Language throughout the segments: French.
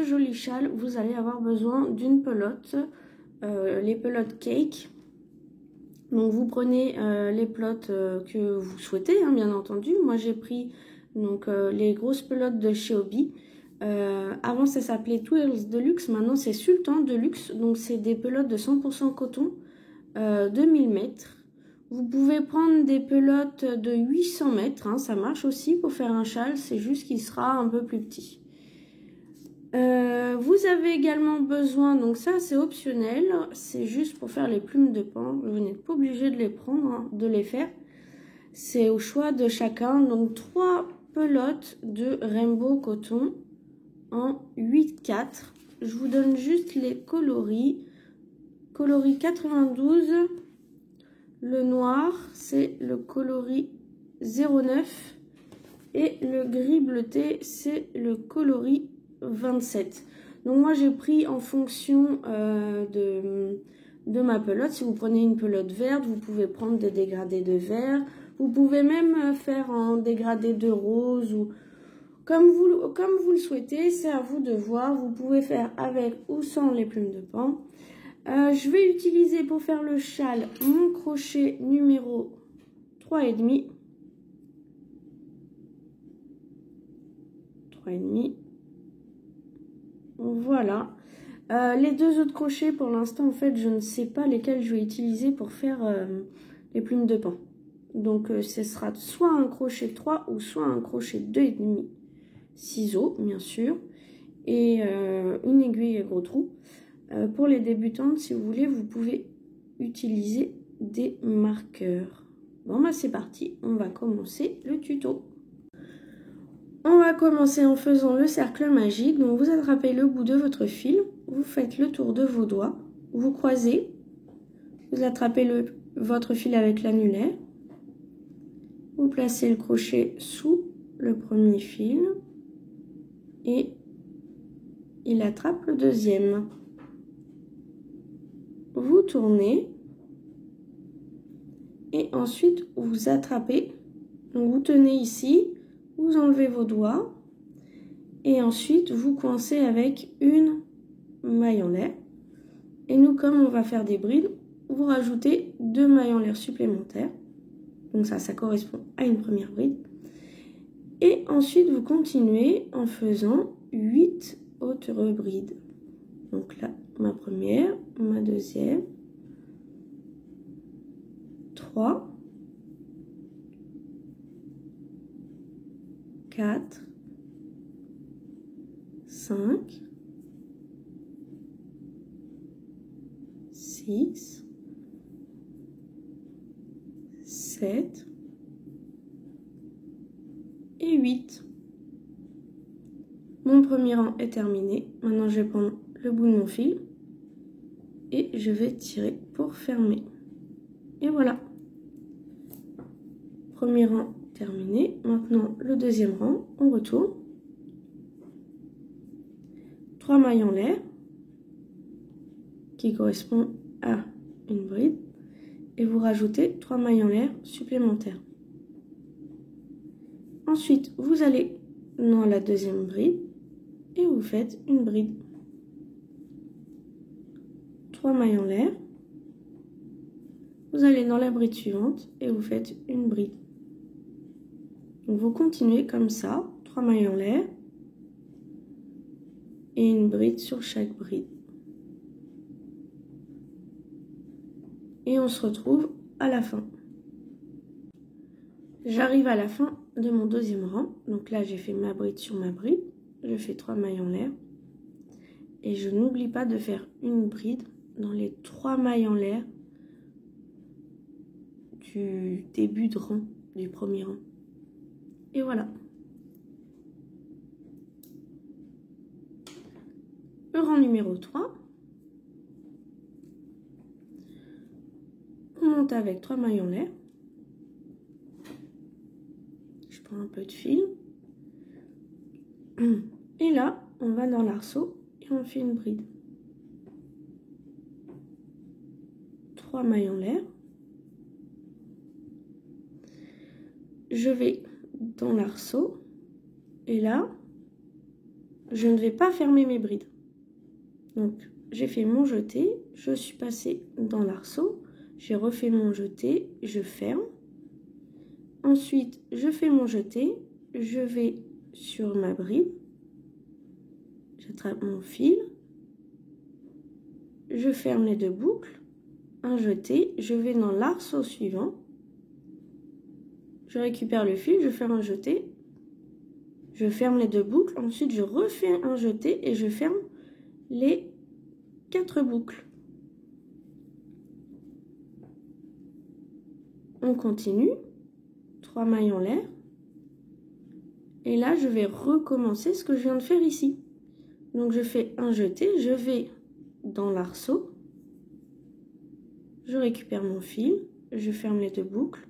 ce joli châle, vous allez avoir besoin d'une pelote, les pelotes cake. Donc vous prenez les pelotes que vous souhaitez, hein, bien entendu. Moi j'ai pris donc les grosses pelotes de chez Hobby. Avant ça s'appelait Twirls Deluxe, maintenant c'est Sultan Deluxe. Donc c'est des pelotes de 100% coton de 1000 mètres. Vous pouvez prendre des pelotes de 800 mètres, hein, ça marche aussi pour faire un châle, c'est juste qu'il sera un peu plus petit. Vous avez également besoin, donc ça c'est optionnel, c'est juste pour faire les plumes de paon, vous n'êtes pas obligé de les prendre, hein, de les faire, c'est au choix de chacun. Donc 3 pelotes de Rainbow Coton en 8-4, je vous donne juste les coloris, coloris 92, le noir c'est le coloris 09 et le gris bleuté c'est le coloris 27. Donc moi j'ai pris en fonction de ma pelote. Si vous prenez une pelote verte, vous pouvez prendre des dégradés de vert. Vous pouvez même faire en dégradé de rose ou comme vous le souhaitez. C'est à vous de voir. Vous pouvez faire avec ou sans les plumes de paon. Je vais utiliser pour faire le châle mon crochet numéro 3,5. 3,5. Voilà. Les deux autres crochets, pour l'instant, en fait, je ne sais pas lesquels je vais utiliser pour faire les plumes de paon. Donc, ce sera soit un crochet 3 ou soit un crochet 2,5. Ciseaux, bien sûr. Et une aiguille à gros trou. Pour les débutantes, si vous voulez, vous pouvez utiliser des marqueurs. Bon, bah c'est parti. On va commencer le tuto. On va commencer en faisant le cercle magique. Donc vous attrapez le bout de votre fil, vous faites le tour de vos doigts, vous croisez, vous attrapez votre fil avec l'annulaire, vous placez le crochet sous le premier fil et il attrape le deuxième. Vous tournez et ensuite vous attrapez, donc vous tenez ici, vous enlevez vos doigts et ensuite vous coincez avec une maille en l'air. Et nous, comme on va faire des brides, vous rajoutez 2 mailles en l'air supplémentaires. Donc ça correspond à une première bride. Et ensuite vous continuez en faisant 8 autres brides. Donc là, ma première, ma deuxième, 3, 4, 5, 6, 7 et 8. Mon premier rang est terminé. Maintenant, je vais prendre le bout de mon fil et je vais tirer pour fermer. Et voilà. Premier rang terminé. Maintenant, le deuxième rang, on retourne. 3 mailles en l'air qui correspond à une bride et vous rajoutez 3 mailles en l'air supplémentaires. Ensuite, vous allez dans la deuxième bride et vous faites une bride. 3 mailles en l'air. Vous allez dans la bride suivante et vous faites une bride. Donc vous continuez comme ça, 3 mailles en l'air et une bride sur chaque bride. Et on se retrouve à la fin. J'arrive à la fin de mon deuxième rang. Donc là, j'ai fait ma bride sur ma bride. Je fais 3 mailles en l'air. Et je n'oublie pas de faire une bride dans les 3 mailles en l'air du début de rang, du premier rang. Et voilà. Le rang numéro 3. On monte avec 3 mailles en l'air. Je prends un peu de fil. Et là, on va dans l'arceau et on fait une bride. 3 mailles en l'air. Je vais dans l'arceau et là, je ne vais pas fermer mes brides. Donc, j'ai fait mon jeté, je suis passée dans l'arceau, j'ai refait mon jeté, je ferme. Ensuite, je fais mon jeté, je vais sur ma bride, j'attrape mon fil, je ferme les 2 boucles, un jeté, je vais dans l'arceau suivant, je récupère le fil, je fais un jeté, je ferme les 2 boucles, ensuite je refais un jeté et je ferme les 4 boucles. On continue, 3 mailles en l'air, et là je vais recommencer ce que je viens de faire ici. Donc je fais un jeté, je vais dans l'arceau, je récupère mon fil, je ferme les 2 boucles,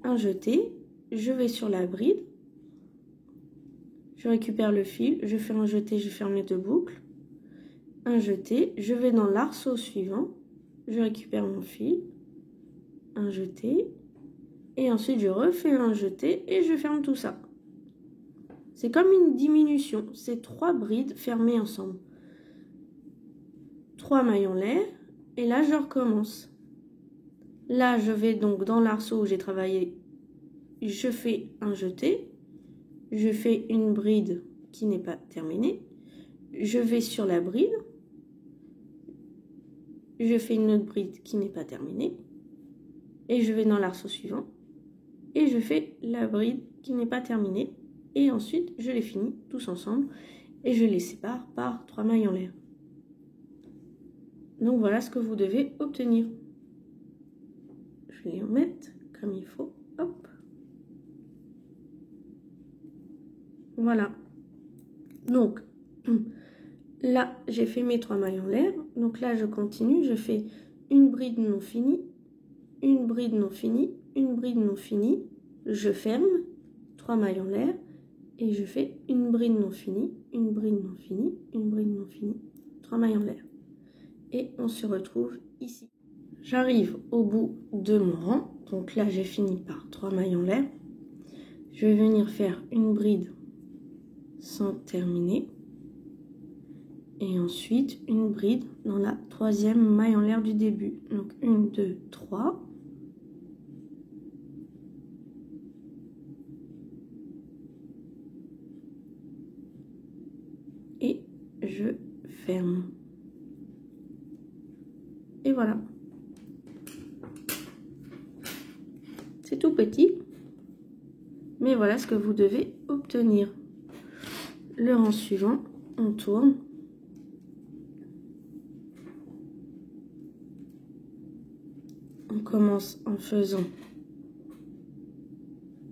un jeté, je vais sur la bride, je récupère le fil, je fais un jeté, je ferme les 2 boucles, un jeté, je vais dans l'arceau suivant, je récupère mon fil, un jeté, et ensuite je refais un jeté et je ferme tout ça. C'est comme une diminution, c'est 3 brides fermées ensemble. 3 mailles en l'air, et là je recommence. Là je vais donc dans l'arceau où j'ai travaillé, je fais un jeté, je fais une bride qui n'est pas terminée, je vais sur la bride, je fais une autre bride qui n'est pas terminée, et je vais dans l'arceau suivant, et je fais la bride qui n'est pas terminée, et ensuite je les finis tous ensemble, et je les sépare par 3 mailles en l'air. Donc voilà ce que vous devez obtenir. Je vais les remettre comme il faut. Hop. Voilà. Donc là, j'ai fait mes 3 mailles en l'air. Donc là, je continue. Je fais une bride non finie, une bride non finie, une bride non finie. Je ferme, 3 mailles en l'air. Et je fais une bride non finie, une bride non finie, une bride non finie, 3 mailles en l'air. Et on se retrouve ici. J'arrive au bout de mon rang. Donc là, j'ai fini par 3 mailles en l'air. Je vais venir faire une bride sans terminer. Et ensuite, une bride dans la 3e maille en l'air du début. Donc 1, 2, 3. Et je ferme. Et voilà. C'est tout petit. Mais voilà ce que vous devez obtenir. Le rang suivant, on tourne. On commence en faisant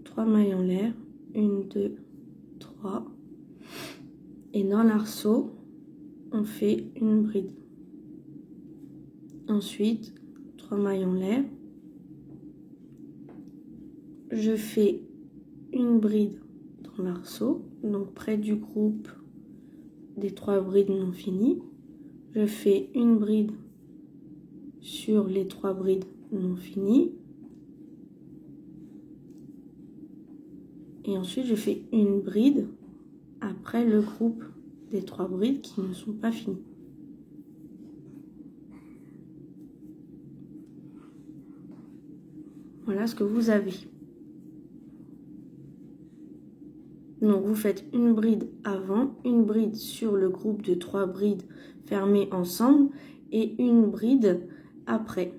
3 mailles en l'air. 1, 2, 3. Et dans l'arceau, on fait une bride. Ensuite, 3 mailles en l'air. Je fais une bride dans l'arceau, donc près du groupe des 3 brides non finies. Je fais une bride sur les 3 brides non finies. Et ensuite, je fais une bride après le groupe des 3 brides qui ne sont pas finies. Voilà ce que vous avez. Donc vous faites une bride avant, une bride sur le groupe de 3 brides fermées ensemble et une bride après.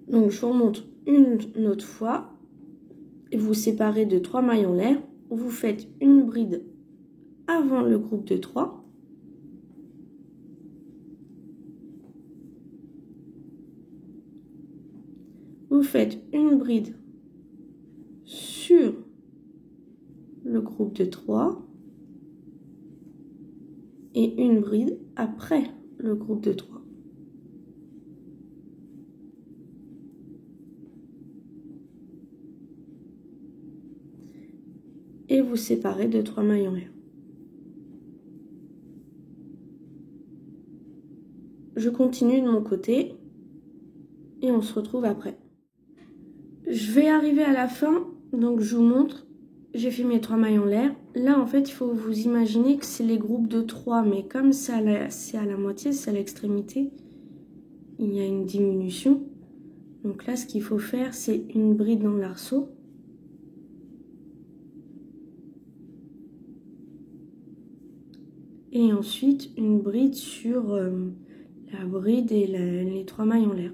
Donc je vous remonte une autre fois. Et vous séparez de 3 mailles en l'air. Vous faites une bride avant le groupe de 3. Vous faites une bride sur le groupe de 3 et une bride après le groupe de 3. Et vous séparez de 3 mailles en l'air. Je continue de mon côté et on se retrouve après. Je vais arriver à la fin, donc je vous montre. j'ai fait mes 3 mailles en l'air. Là, en fait, il faut vous imaginer que c'est les groupes de 3, mais comme c'est à la moitié, c'est à l'extrémité, il y a une diminution. Donc là, ce qu'il faut faire, c'est une bride dans l'arceau. Et ensuite, une bride sur la bride et les 3 mailles en l'air.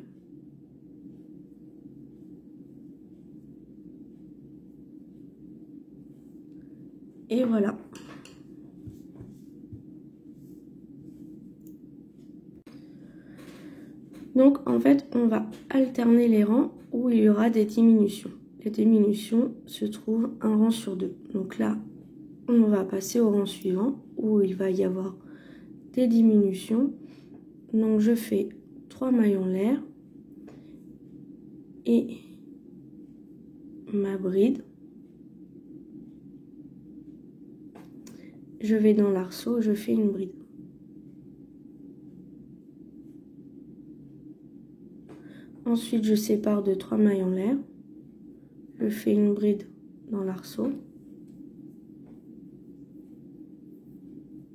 Et voilà. Donc en fait, on va alterner les rangs où il y aura des diminutions. Les diminutions se trouvent un rang sur 2. Donc là, on va passer au rang suivant où il va y avoir des diminutions. Donc je fais 3 mailles en l'air et ma bride. Je vais dans l'arceau, je fais une bride. Ensuite, je sépare de 3 mailles en l'air. Je fais une bride dans l'arceau.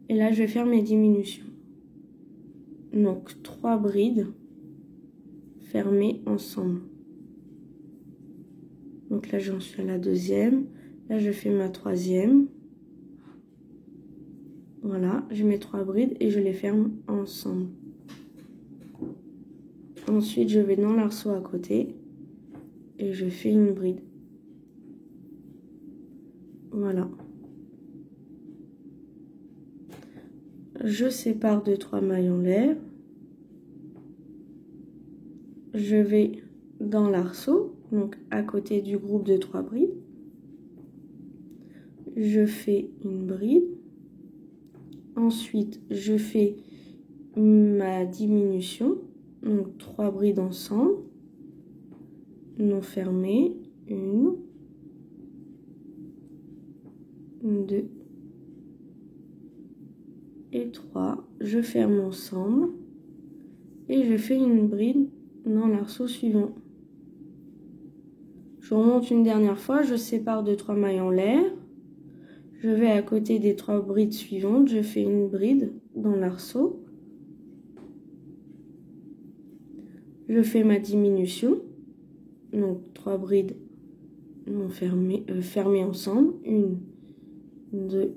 Et là, je vais faire mes diminutions. Donc, 3 brides fermées ensemble. Donc là, j'en suis à la deuxième. Là, je fais ma troisième. Voilà, je mets 3 brides et je les ferme ensemble. Ensuite, je vais dans l'arceau à côté et je fais une bride. Voilà. Je sépare de 3 mailles en l'air. Je vais dans l'arceau, donc à côté du groupe de 3 brides. Je fais une bride. Ensuite, je fais ma diminution, donc 3 brides ensemble, non fermées, 1, 2 et 3. Je ferme ensemble et je fais une bride dans l'arceau suivant. Je remonte une dernière fois, je sépare de 3 mailles en l'air. Je vais à côté des 3 brides suivantes, je fais une bride dans l'arceau. Je fais ma diminution, donc 3 brides non fermées ensemble, 1, 2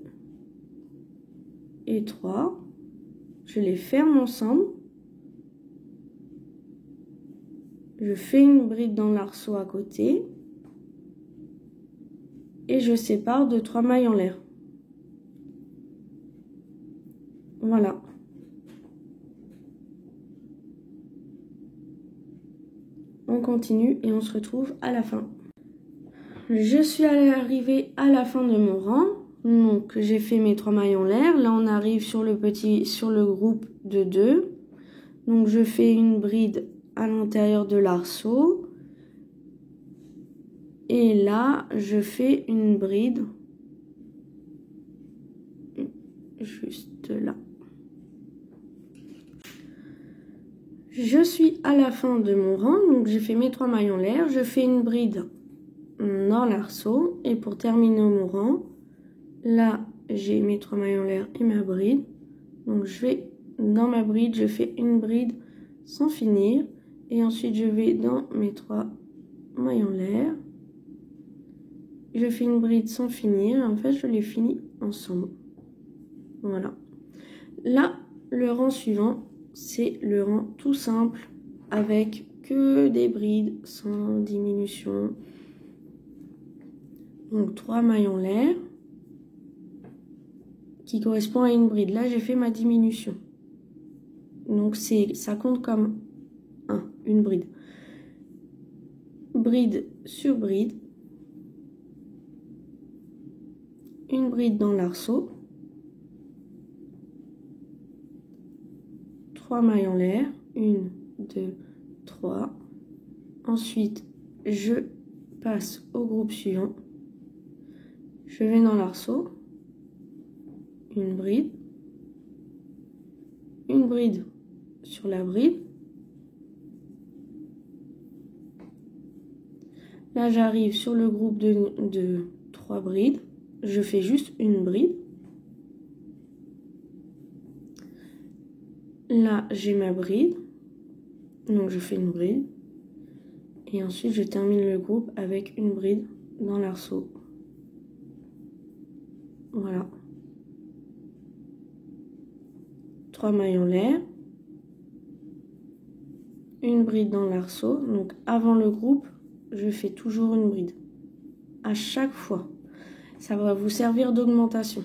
et 3. Je les ferme ensemble. Je fais une bride dans l'arceau à côté et je sépare de 3 mailles en l'air. Voilà. On continue et on se retrouve à la fin. Je suis arrivée à la fin de mon rang. Donc j'ai fait mes 3 mailles en l'air. Là on arrive sur le groupe de 2. Donc je fais une bride à l'intérieur de l'arceau. Et là je fais une bride juste là. Je suis à la fin de mon rang, donc j'ai fait mes 3 mailles en l'air, je fais une bride dans l'arceau et pour terminer mon rang, là j'ai mes 3 mailles en l'air et ma bride. Donc je vais dans ma bride, je fais une bride sans finir et ensuite je vais dans mes 3 mailles en l'air. Je fais une bride sans finir et en fait je les finis ensemble. Voilà. Là, le rang suivant, c'est le rang tout simple avec que des brides sans diminution. Donc 3 mailles en l'air qui correspond à une bride. Là, j'ai fait ma diminution. Donc ça compte comme une bride. Bride sur bride. Une bride dans l'arceau. 3 mailles en l'air, 1, 2, 3. Ensuite, je passe au groupe suivant. Je vais dans l'arceau, une bride sur la bride. Là, j'arrive sur le groupe de 3 3 brides. Je fais juste une bride. Là, j'ai ma bride. Donc, je fais une bride. Et ensuite, je termine le groupe avec une bride dans l'arceau. Voilà. 3 mailles en l'air. Une bride dans l'arceau. Donc, avant le groupe, je fais toujours une bride. À chaque fois. Ça va vous servir d'augmentation.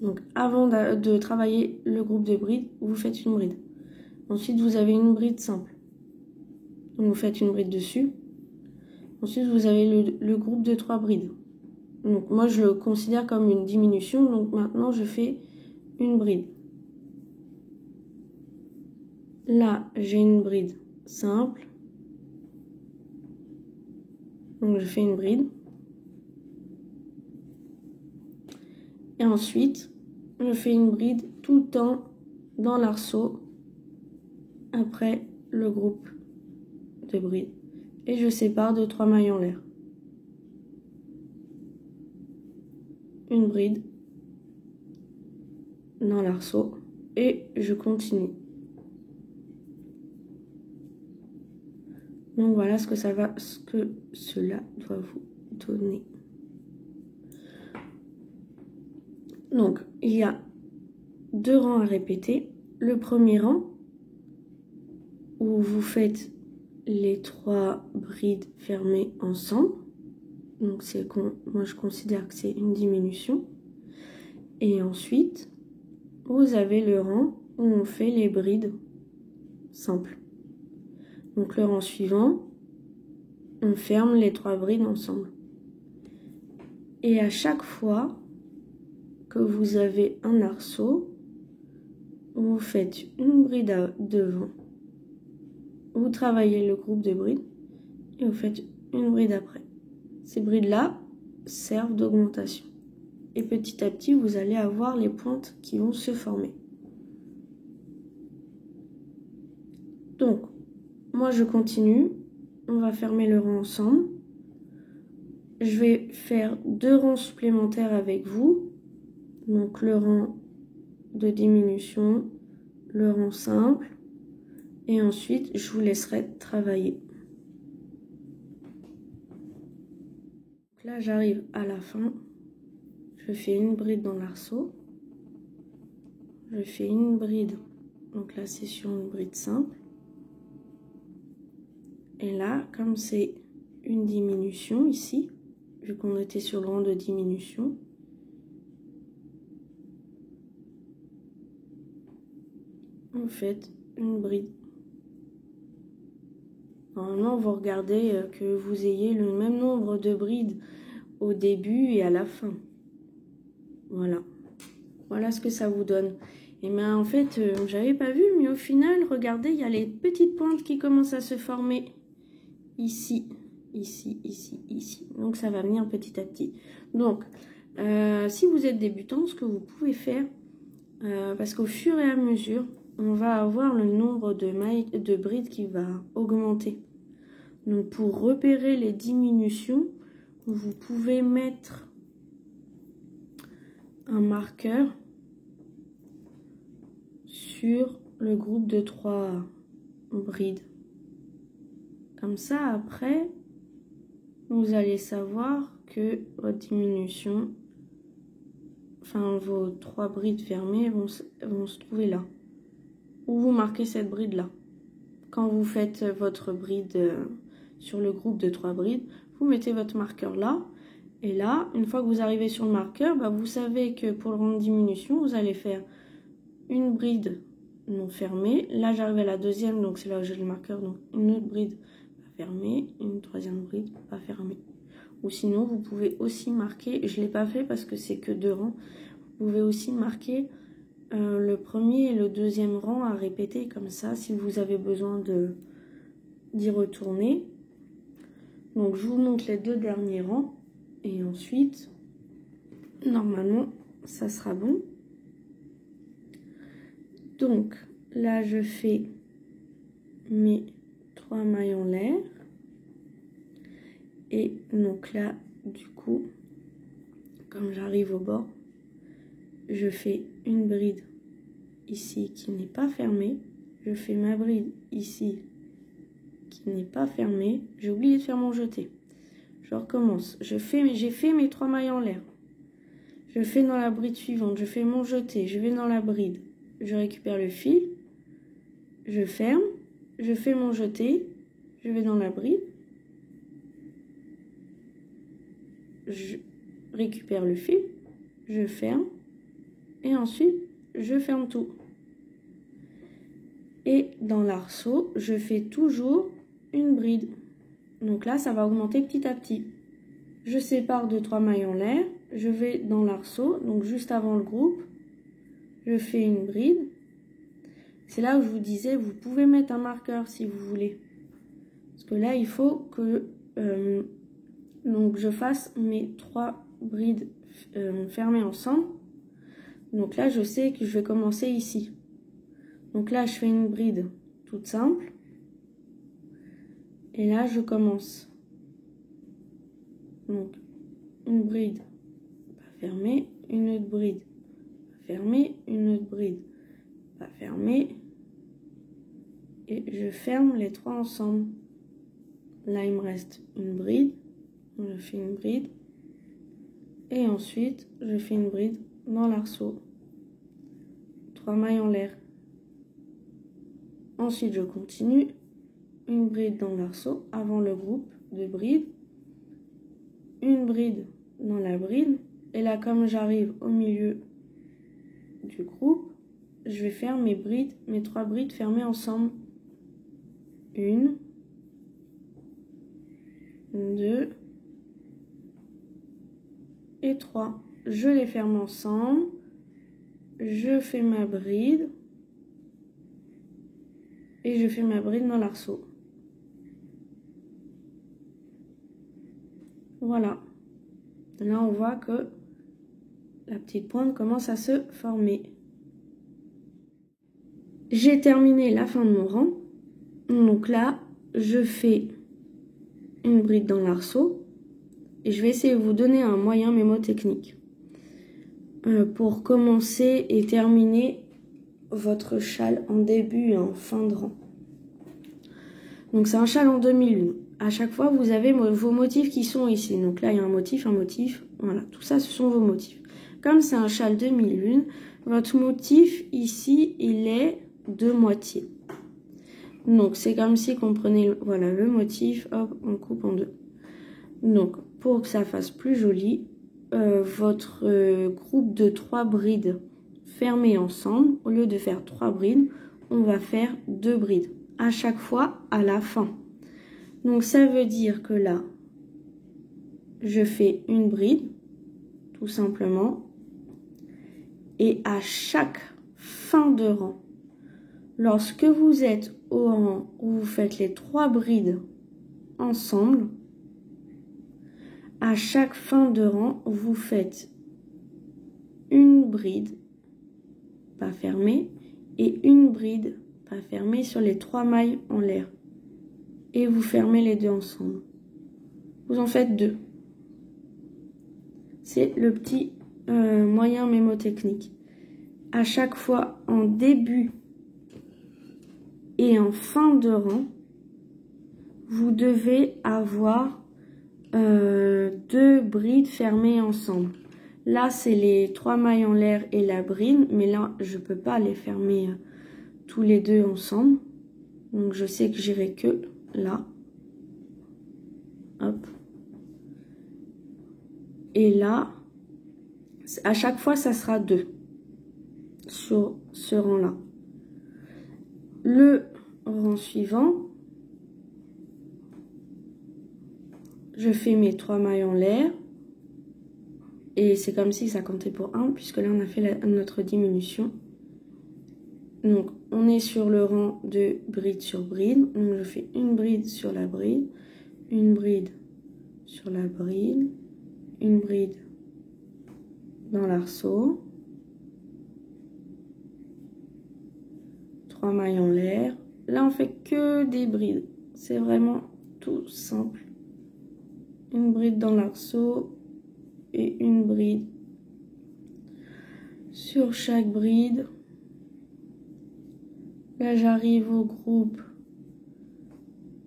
Donc, avant de travailler le groupe de brides, vous faites une bride. Ensuite, vous avez une bride simple. Donc, vous faites une bride dessus. Ensuite, vous avez le groupe de 3 brides. Donc, moi, je le considère comme une diminution. Donc, maintenant, je fais une bride. Là, j'ai une bride simple. Donc, je fais une bride. Et ensuite, je fais une bride tout le temps dans l'arceau après le groupe de brides. Et je sépare de 3 mailles en l'air. Une bride dans l'arceau et je continue. Donc voilà ce que cela doit vous donner. Donc il y a 2 rangs à répéter. Le premier rang où vous faites les 3 brides fermées ensemble. Donc moi je considère que c'est une diminution. Et ensuite, vous avez le rang où on fait les brides simples. Donc le rang suivant, on ferme les 3 brides ensemble. Et à chaque fois que vous avez un arceau, vous faites une bride devant. Vous travaillez le groupe de brides et vous faites une bride après. Ces brides-là servent d'augmentation. Et petit à petit, vous allez avoir les pointes qui vont se former. Donc, moi je continue. On va fermer le rang ensemble. Je vais faire 2 rangs supplémentaires avec vous. Donc le rang de diminution, le rang simple. Et ensuite, je vous laisserai travailler. Donc là, j'arrive à la fin. Je fais une bride dans l'arceau. Je fais une bride. Donc là, c'est sur une bride simple. Et là, comme c'est une diminution ici, vu qu'on était sur le rang de diminution, vous faites une bride. Normalement, vous regardez que vous ayez le même nombre de brides au début et à la fin. Voilà. Voilà ce que ça vous donne. Et bien, en fait, j'avais pas vu, mais au final, regardez, il y a les petites pointes qui commencent à se former ici, ici, ici, ici. Donc, ça va venir petit à petit. Donc, si vous êtes débutant, ce que vous pouvez faire, parce qu'au fur et à mesure, on va avoir le nombre de brides qui va augmenter. Donc, pour repérer les diminutions, vous pouvez mettre un marqueur sur le groupe de 3 brides. Comme ça, après, vous allez savoir que votre diminution, enfin vos 3 brides fermées vont se trouver là. Ou vous marquez cette bride là. Quand vous faites votre bride sur le groupe de 3 brides, vous mettez votre marqueur là. Et là, une fois que vous arrivez sur le marqueur, vous savez que pour le rang de diminution, vous allez faire une bride non fermée. Là, j'arrive à la deuxième, donc c'est là où j'ai le marqueur. Donc une autre bride pas fermée, une troisième bride pas fermée. Ou sinon, vous pouvez aussi marquer, je ne l'ai pas fait parce que c'est que 2 rangs, vous pouvez aussi marquer le premier et le deuxième rang à répéter comme ça, si vous avez besoin d'y retourner. Donc, je vous montre les 2 derniers rangs. Et ensuite, normalement, ça sera bon. Donc, là, je fais mes 3 mailles en l'air. Et donc là, du coup, comme j'arrive au bord, je fais une bride ici qui n'est pas fermée. Je fais ma bride ici qui n'est pas fermée. J'ai oublié de faire mon jeté. Je recommence. J'ai fait mes 3 mailles en l'air. Je fais dans la bride suivante. Je fais mon jeté. Je vais dans la bride. Je récupère le fil. Je ferme. Je fais mon jeté. Je vais dans la bride. Je récupère le fil. Je ferme. Et ensuite, je ferme tout. Et dans l'arceau, je fais toujours une bride. Donc là, ça va augmenter petit à petit. Je sépare 2-3 mailles en l'air. Je vais dans l'arceau, donc juste avant le groupe. Je fais une bride. C'est là où je vous disais, vous pouvez mettre un marqueur si vous voulez. Parce que là, il faut que donc je fasse mes 3 brides fermées ensemble. Donc là, je sais que je vais commencer ici. Donc là, je fais une bride toute simple. Et là, je commence. Donc, une bride pas fermée, une autre bride pas fermée, une autre bride pas fermée. Et je ferme les 3 ensemble. Là, il me reste une bride. Je fais une bride. Et ensuite, je fais une bride dans l'arceau. 3 mailles en l'air. Ensuite, je continue. Une bride dans l'arceau avant le groupe de brides. Une bride dans la bride. Et là, comme j'arrive au milieu du groupe, je vais faire mes brides, mes 3 brides fermées ensemble. 1, 2 et 3. Je les ferme ensemble. Je fais ma bride. Et je fais ma bride dans l'arceau. Voilà. Là, on voit que la petite pointe commence à se former. J'ai terminé la fin de mon rang. Donc là, je fais une bride dans l'arceau. Et je vais essayer de vous donner un moyen mémotechnique. Pour commencer et terminer votre châle en début et en fin de rang. Donc c'est un châle en demi-lune. À chaque fois, vous avez vos motifs qui sont ici. Donc là, il y a un motif. Voilà, tout ça, ce sont vos motifs. Comme c'est un châle demi-lune, votre motif ici, il est de moitié. Donc c'est comme si on prenait, voilà, le motif, hop, on coupe en deux. Donc pour que ça fasse plus joli, votre groupe de 3 brides fermées ensemble, au lieu de faire 3 brides, on va faire 2 brides à chaque fois à la fin. Donc ça veut dire que là, je fais une bride, tout simplement, et à chaque fin de rang, lorsque vous êtes au rang où vous faites les 3 brides ensemble, à chaque fin de rang, vous faites une bride pas fermée et une bride pas fermée sur les 3 mailles en l'air. Et vous fermez les deux ensemble. Vous en faites 2. C'est le petit moyen mémotechnique. À chaque fois, en début et en fin de rang, vous devez avoir 2 brides fermées ensemble. Là, c'est les 3 mailles en l'air et la bride, mais là, je ne peux pas les fermer tous les deux ensemble. Donc, je sais que j'irai que là. Hop. Et là, à chaque fois, ça sera 2 sur ce rang-là. Le rang suivant, je fais mes 3 mailles en l'air. Et c'est comme si ça comptait pour 1, puisque là, on a fait notre diminution. Donc, on est sur le rang de bride sur bride. Donc, je fais une bride sur la bride, une bride sur la bride, une bride dans l'arceau, 3 mailles en l'air. Là, on fait que des brides. C'est vraiment tout simple. une bride dans l'arceau et une bride sur chaque bride. Là, j'arrive au groupe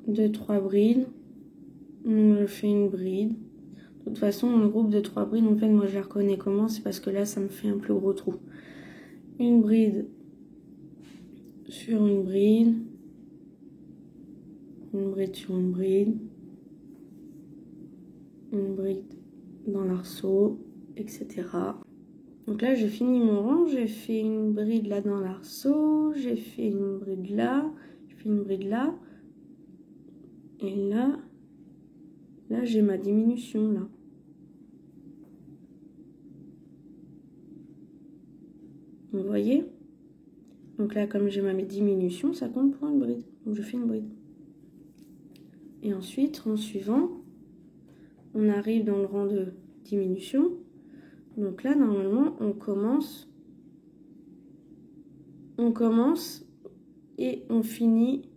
de 3 brides. Donc, je fais une bride. De toute façon, mon groupe de 3 brides, en fait, moi, je les reconnais comment? C'est parce que là, ça me fait un plus gros trou. Une bride sur une bride. Une bride sur une bride. Une bride dans l'arceau, etc. Donc là, j'ai fini mon rang. J'ai fait une bride là dans l'arceau. J'ai fait une bride là. J'ai fait une bride là. Et là, j'ai ma diminution là. Vous voyez? Donc là, comme j'ai ma diminution, ça compte pour une bride. Donc je fais une bride. Et ensuite, rang suivant, on arrive dans le rang de diminution. Donc là, normalement, on commence et on finit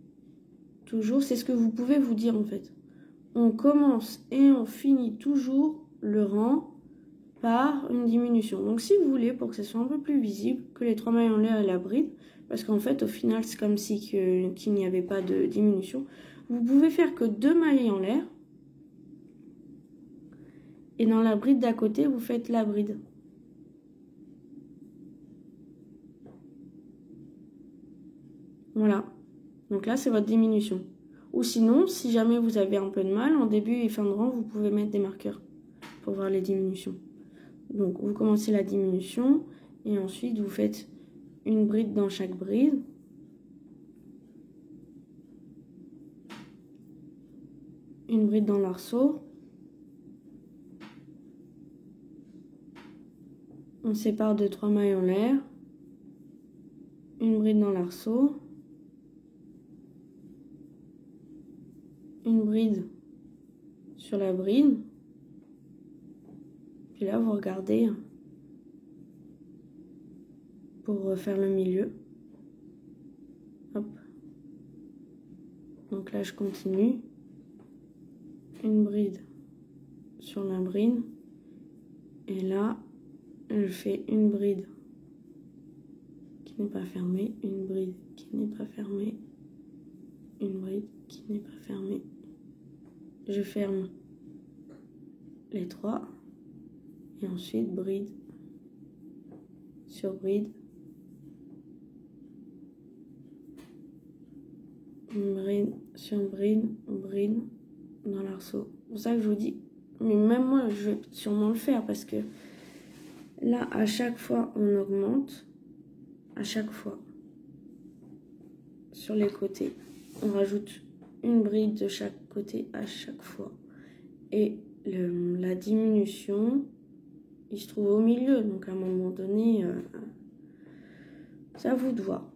toujours. C'est ce que vous pouvez vous dire en fait. On commence et on finit toujours le rang par une diminution. Donc si vous voulez, pour que ce soit un peu plus visible, que les 3 mailles en l'air et la bride, parce qu'en fait au final c'est comme si qu'il n'y avait pas de diminution, vous pouvez faire que 2 mailles en l'air, et dans la bride d'à côté vous faites la bride. Voilà, donc là c'est votre diminution. Ou sinon, si jamais vous avez un peu de mal, en début et fin de rang, vous pouvez mettre des marqueurs pour voir les diminutions. Donc vous commencez la diminution et ensuite vous faites une bride dans chaque bride. Une bride dans l'arceau. On sépare de 3 mailles en l'air. Une bride dans l'arceau. Une bride sur la bride. Puis là, vous regardez pour refaire le milieu. Hop. Donc là, je continue. Une bride sur la bride. Et là, je fais une bride qui n'est pas fermée, une bride qui n'est pas fermée, une bride qui n'est pas fermée. Je ferme les 3 et ensuite bride sur bride, une bride sur bride, bride dans l'arceau. C'est pour ça que je vous dis, mais même moi je vais sûrement le faire parce que là à chaque fois on augmente, à chaque fois sur les côtés on rajoute une bride de chaque côté à chaque fois et la diminution il se trouve au milieu, donc à un moment donné c'est à vous de voir.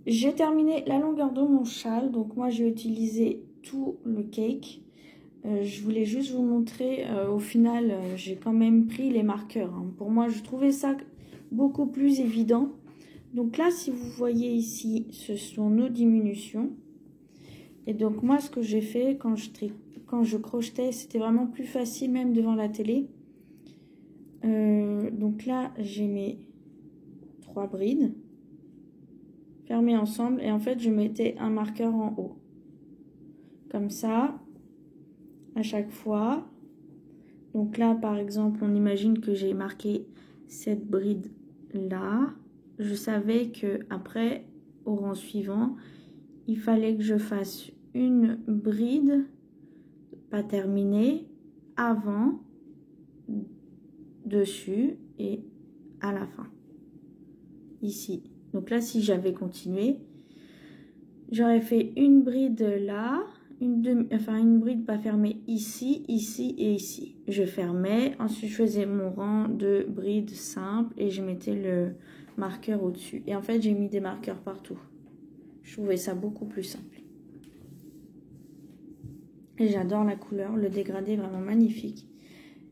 J'ai terminé la longueur de mon châle, donc moi j'ai utilisé tout le cake. Je voulais juste vous montrer, au final j'ai quand même pris les marqueurs, hein. Pour moi je trouvais ça beaucoup plus évident. Donc là si vous voyez ici, ce sont nos diminutions. Et donc moi ce que j'ai fait quand je crochetais, c'était vraiment plus facile même devant la télé. Donc là j'ai mes 3 brides fermées ensemble et en fait je mettais un marqueur en haut. Comme ça, à chaque fois. Donc là par exemple on imagine que j'ai marqué cette bride là. Je savais que après au rang suivant il fallait que je fasse une bride pas terminée avant, dessus et à la fin ici. Donc là si j'avais continué j'aurais fait une bride là, une bride pas fermée ici, ici et ici. Je fermais, ensuite je faisais mon rang de brides simples et je mettais le marqueur au-dessus. Et en fait, j'ai mis des marqueurs partout. Je trouvais ça beaucoup plus simple. Et j'adore la couleur, le dégradé est vraiment magnifique.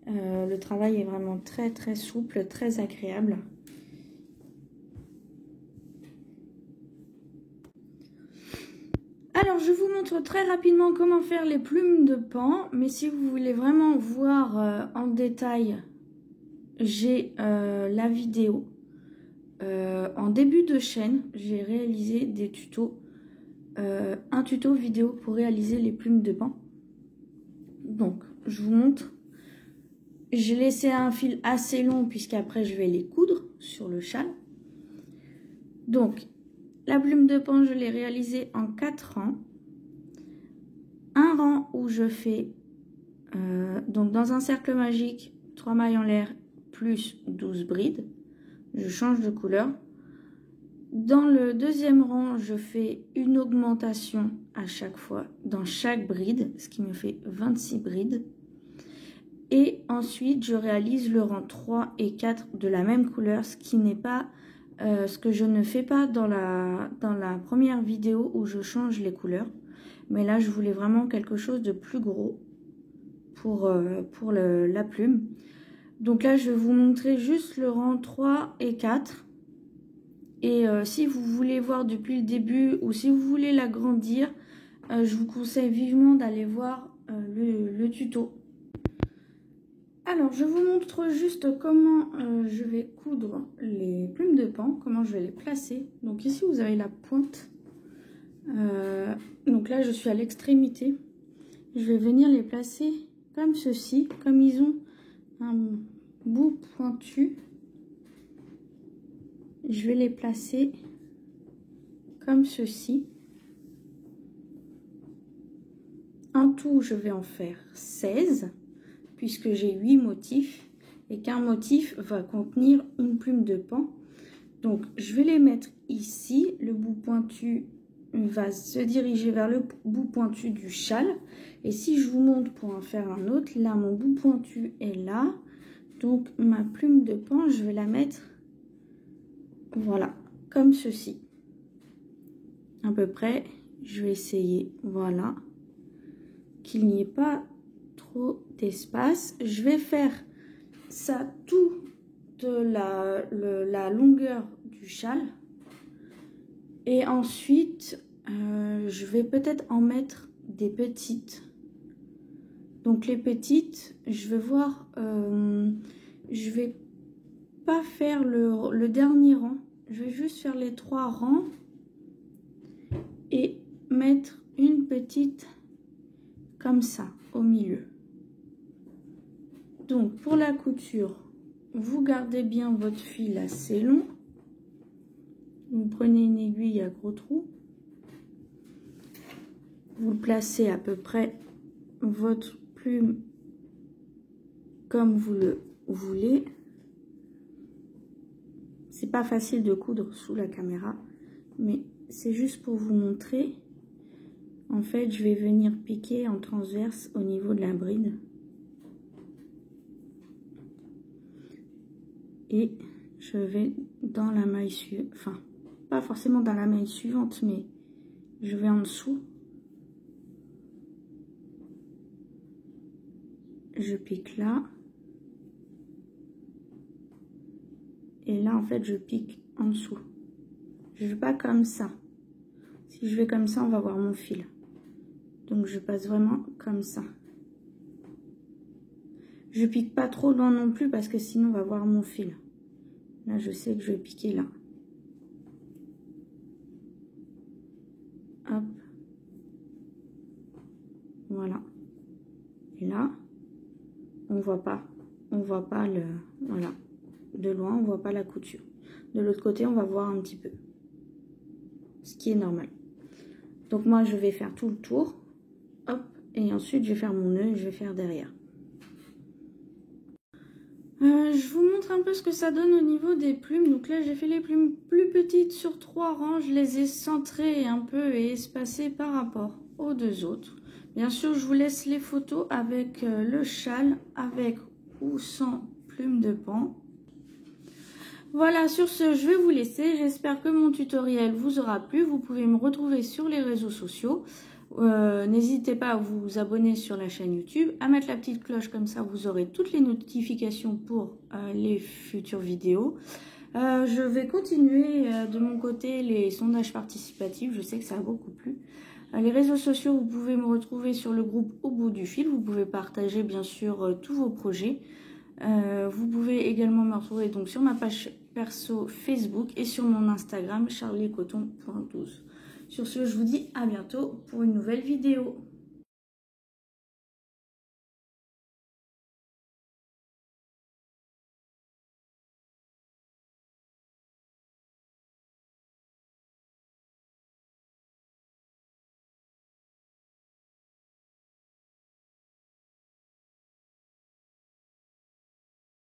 Le travail est vraiment très très souple, très agréable. Alors, je vous montre très rapidement comment faire les plumes de pan, mais si vous voulez vraiment voir en détail, j'ai la vidéo. En début de chaîne, j'ai réalisé des tutos, un tuto vidéo pour réaliser les plumes de pan. Donc, je vous montre. J'ai laissé un fil assez long puisqu'après je vais les coudre sur le châle. Donc, la plume de pan, je l'ai réalisée en 4 rangs. Un rang où je fais, donc dans un cercle magique, 3 mailles en l'air plus 12 brides. Je change de couleur. Dans le deuxième rang, je fais une augmentation à chaque fois dans chaque bride, ce qui me fait 26 brides. Et ensuite, je réalise le rang 3 et 4 de la même couleur, ce qui n'est pas ce que je ne fais pas dans la première vidéo où je change les couleurs. Mais là, je voulais vraiment quelque chose de plus gros pour la plume. Donc là, je vais vous montrer juste le rang 3 et 4. Et si vous voulez voir depuis le début ou si vous voulez l'agrandir, je vous conseille vivement d'aller voir le tuto. Alors, je vous montre juste comment je vais coudre les plumes de pan, comment je vais les placer. Donc ici, vous avez la pointe. Donc là, je suis à l'extrémité. Je vais venir les placer comme ceci, comme ils ont un bout pointu. Je vais les placer comme ceci. En tout, je vais en faire 16, puisque j'ai 8 motifs, et qu'un motif va contenir une plume de pan. Donc, je vais les mettre ici. Le bout pointu va se diriger vers le bout pointu du châle. Et si je vous montre pour en faire un autre, là, mon bout pointu est là. Donc, ma plume de pan, je vais la mettre, voilà, comme ceci. À peu près, je vais essayer, voilà, qu'il n'y ait pas trop d'espace. Je vais faire ça tout de la longueur du châle. Et ensuite, je vais peut-être en mettre des petites. Donc les petites, je vais voir, je vais pas faire le dernier rang. Je vais juste faire les 3 rangs et mettre une petite comme ça au milieu. Donc pour la couture, vous gardez bien votre fil assez long. Vous prenez une aiguille à gros trou. Vous placez à peu près votre plume comme vous le voulez. C'est pas facile de coudre sous la caméra, mais c'est juste pour vous montrer. En fait, je vais venir piquer en transverse au niveau de la bride. Et je vais dans la maille suivante, enfin, pas forcément dans la maille suivante, mais je vais en dessous. Je pique là. Et là, en fait, je pique en dessous. Je ne vais pas comme ça. Si je vais comme ça, on va voir mon fil. Donc, je passe vraiment comme ça. Je pique pas trop loin non plus parce que sinon, on va voir mon fil. Là, je sais que je vais piquer là. Hop. Voilà. Et là, on voit pas le... Voilà. De loin, on voit pas la couture. De l'autre côté, on va voir un petit peu. Ce qui est normal. Donc moi, je vais faire tout le tour. Hop. Et ensuite, je vais faire mon nœud et je vais faire derrière. Je vous montre un peu ce que ça donne au niveau des plumes. Donc là, j'ai fait les plumes plus petites sur 3 rangs. Je les ai centrées un peu et espacées par rapport aux 2 autres. Bien sûr, je vous laisse les photos avec le châle, avec ou sans plume de pan. Voilà, sur ce, je vais vous laisser. J'espère que mon tutoriel vous aura plu. Vous pouvez me retrouver sur les réseaux sociaux. N'hésitez pas à vous abonner sur la chaîne YouTube, à mettre la petite cloche, comme ça vous aurez toutes les notifications pour les futures vidéos. Je vais continuer de mon côté les sondages participatifs, je sais que ça a beaucoup plu. Les réseaux sociaux, vous pouvez me retrouver sur le groupe Au bout du fil. Vous pouvez partager bien sûr tous vos projets. Vous pouvez également me retrouver donc sur ma page perso Facebook et sur mon Instagram charliecoton.12. Sur ce, je vous dis à bientôt pour une nouvelle vidéo.